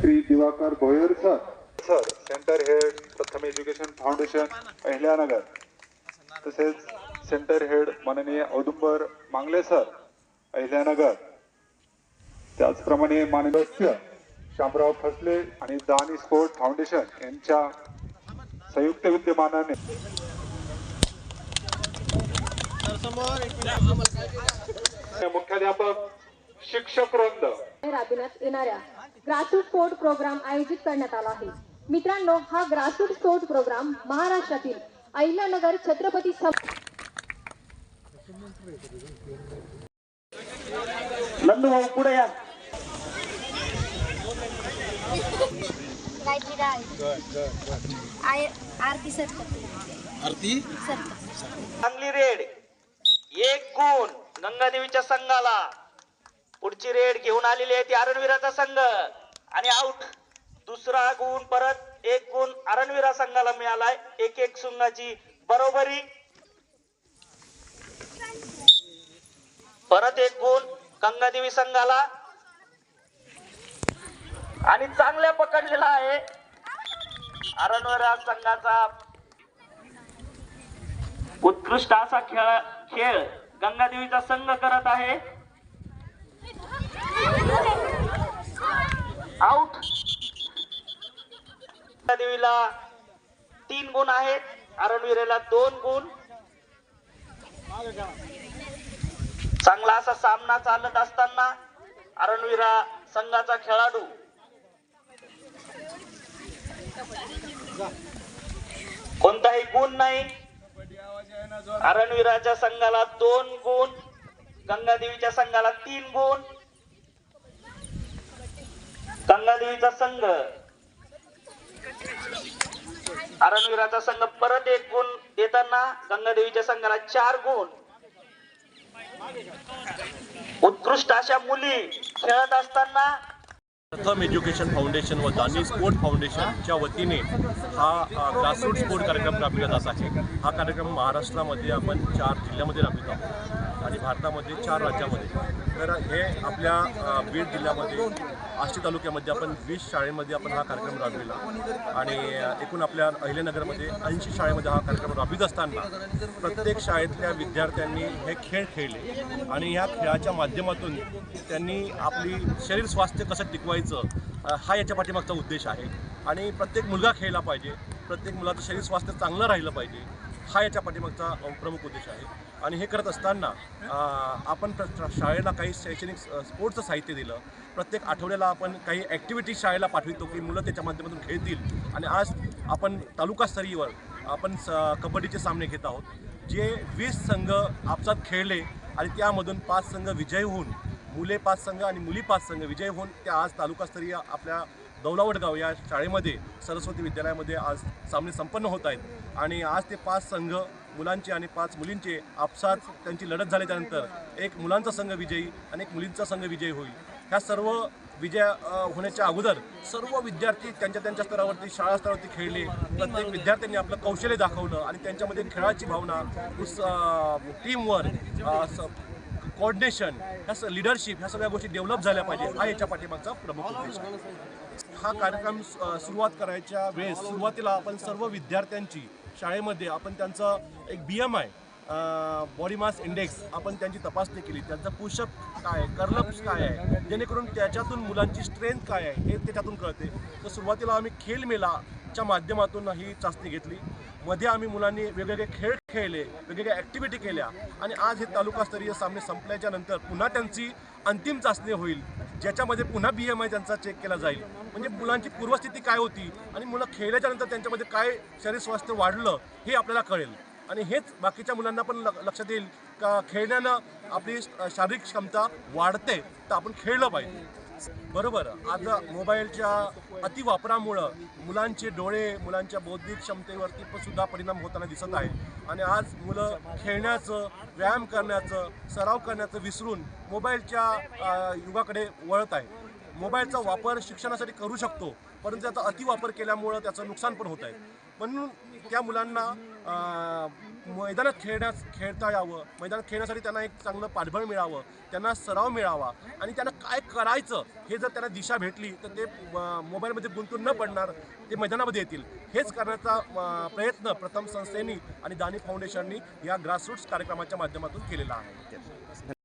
Shri Diwakar Bhoyar sir, centre head प्रथम education foundation Ahilyanagar, तसेच centre head माननीय औदुंबर मांगले सर अहिल्यानगर, त्याचप्रमाणे माननीय शामराव फसले आणि दानी स्पोर्ट फाउंडेशन यांच्या संयुक्त विद्यमानाने मुख्याध्यापक शिक्षक वृंद राबविण्यात येणाऱ्या ग्रासरूट स्पोर्ट प्रोग्राम आयोजित करण्यात आला आहे। मित्रांनो, हा ग्रासरूट स्पोर्ट प्रोग्राम महाराष्ट्रातील अहिल्यानगर छत्रपती नंदू भाऊ पुढे या। आरती चांगली रेड, एक गुण गंगादेवीच्या संघाला। पुढची रेड घेऊन आलेली आहे ती अरणवीराचा संघ आणि आउट। दुसरा गुण परत एक गुण अरणवीरा संघाला मिळालाय। एक एक संघाची बरोबरी, परत एक गुण गंगादेवी संघाला आणि चांगल्या पकडलेला आहे अरणवीरा संघाचा। उत्कृष्ट असा खेळ गंगादेवीचा संघ करत आहे। आउट। गंगादेवीला 3 गुण आहेत, अरणवीरेला 2 गुण। चांगला असा सामना चालत असताना अरणवीरा संघाचा खेळाडू कोणताही गुण नाही। अरणवीराच्या संघाला 2 गुण, गंगादेवीच्या संघाला 3 गुण। गंगादेवीचा संघ, अरणवीराचा संघ परत 1 गुण देताना गंगादेवीच्या संघाला 4 गुण। उत्कृष्ट अशा मुली खेळत असताना प्रथम एज्युकेशन फाउंडेशन व दानी स्पोर्ट फाउंडेशनच्या वतीने हा ग्रासरूट स्पोर्ट कार्यक्रम राबविला जात आहे। हा कार्यक्रम महाराष्ट्रामध्ये आपण 4 जिल्ह्यामध्ये राबवित आहोत आणि भारतामध्ये 4 राज्यामध्ये। तर हे आपल्या बीड जिल्ह्यामध्ये आष्टी तालुक्यामध्ये आपण 20 शाळेमध्ये आपण हा कार्यक्रम राबविला आणि एकूण आपल्या अहिल्यानगरमध्ये 80 शाळेमध्ये हा कार्यक्रम राबवित असताना प्रत्येक शाळेतल्या विद्यार्थ्यांनी हे खेळ खेळले आणि ह्या खेळाच्या माध्यमातून त्यांनी आपली शरीर स्वास्थ्य कसं टिकवायचं हा याच्या पाठीमागचा उद्देश आहे आणि प्रत्येक मुलगा खेळला पाहिजे, प्रत्येक मुलाचं शरीर स्वास्थ्य चांगलं राहिलं पाहिजे हा याच्या पाठीमागचा प्रमुख उद्देश आहे। आणि हे करत असताना आपण शाळेला काही शैक्षणिक स्पोर्ट्सचं साहित्य दिलं। प्रत्येक आठवड्याला आपण काही ॲक्टिव्हिटीज शाळेला पाठवितो की मुलं त्याच्या माध्यमातून खेळतील आणि आज आपण तालुकास्तरीयवर आपण कबड्डीचे सामने घेत आहोत, जे 20 संघ आपसात खेळले आणि त्यामधून 5 संघ विजयी होऊन, मुले 5 संघ आणि मुली 5 संघ विजयी होऊन त्या आज तालुकास्तरीय आपल्या दौलावडगाव या शाळेमध्ये सरस्वती विद्यालयामध्ये आज सामने संपन्न होत आहेत आणि आज ते 5 संघ मुलांचे आणि 5 मुलींचे आपसात त्यांची लढत झाल्याच्यानंतर एक मुलांचा संघ विजयी आणि एक मुलींचा संघ विजयी होईल। ह्या सर्व विजय होण्याच्या अगोदर सर्व विद्यार्थी त्यांच्या स्तरावरती शाळा स्तरावरती खेळले। प्रत्येक विद्यार्थ्यांनी आपलं कौशल्य दाखवलं आणि त्यांच्यामध्ये खेळाची भावना, टीमवर्क, कोऑर्डिनेशन, ह्या लिडरशिप ह्या सगळ्या गोष्टी डेव्हलप झाल्या पाहिजे हा याच्या पाठीमागचा प्रमुख उद्देश आहे। हा कार्यक्रम सुरुवात करायच्या वेळेस सुरुवातीला आपण सर्व विद्यार्थ्यांची शाळेमध्ये आपण त्यांचं एक BMI बॉडी मास इंडेक्स आपण त्यांची तपासणी केली, त्यांचं पुशअप काय आहे, कर्लअप्स काय आहे, जेणेकरून त्याच्यातून मुलांची स्ट्रेंथ काय आहे हे त्याच्यातून कळते। तर सुरुवातीला आम्ही खेळ मेलाच्या माध्यमातून ही चाचणी घेतली। मध्ये आम्ही मुलांनी वेगवेगळे खेळ खेळले, वेगवेगळ्या ॲक्टिव्हिटी केल्या आणि आज हे तालुकास्तरीय सामने संपल्याच्या नंतर पुन्हा त्यांची अंतिम चाचणी होईल, ज्याच्यामध्ये पुन्हा BMI त्यांचा चेक केला जाईल। म्हणजे मुलांची पूर्वस्थिती काय होती आणि मुलं खेळल्याच्या नंतर त्यांच्यामध्ये काय शरीर स्वास्थ्य वाढलं हे आपल्याला कळेल आणि हेच बाकीच्या मुलांना पण लक्षात येईल का खेळण्यानं आपली शारीरिक क्षमता वाढते, तर आपण खेळलं पाहिजे। बरोबर, आज मोबाईलच्या अतिवापरामुळं मुलांचे डोळे, मुलांच्या बौद्धिक क्षमतेवरती पण सुद्धा परिणाम होताना दिसत आहे आणि आज मुलं खेळण्याचं, व्यायाम करण्याचं, सराव करण्याचं विसरून मोबाईलच्या युगाकडे वळत आहे। मोबाईलचा वापर शिक्षणासाठी करू शकतो, परंतु त्याचा अतिवापर केल्यामुळं त्याचं नुकसान पण होत आहे। म्हणून त्या मुलांना मैदानात खेळता यावं, मैदानात खेळण्यासाठी त्यांना एक चांगलं पाठबळ मिळावं, त्यांना सराव मिळावा आणि त्यांना काय करायचं हे जर त्यांना दिशा भेटली तर ते मोबाईलमध्ये गुंतून न पडणार, ते मैदानामध्ये येतील. हेच करण्याचा प्रयत्न प्रथम संस्थेनी आणि दानी फाउंडेशननी या ग्रासरूट्स कार्यक्रमाच्या माध्यमातून केलेला आहे.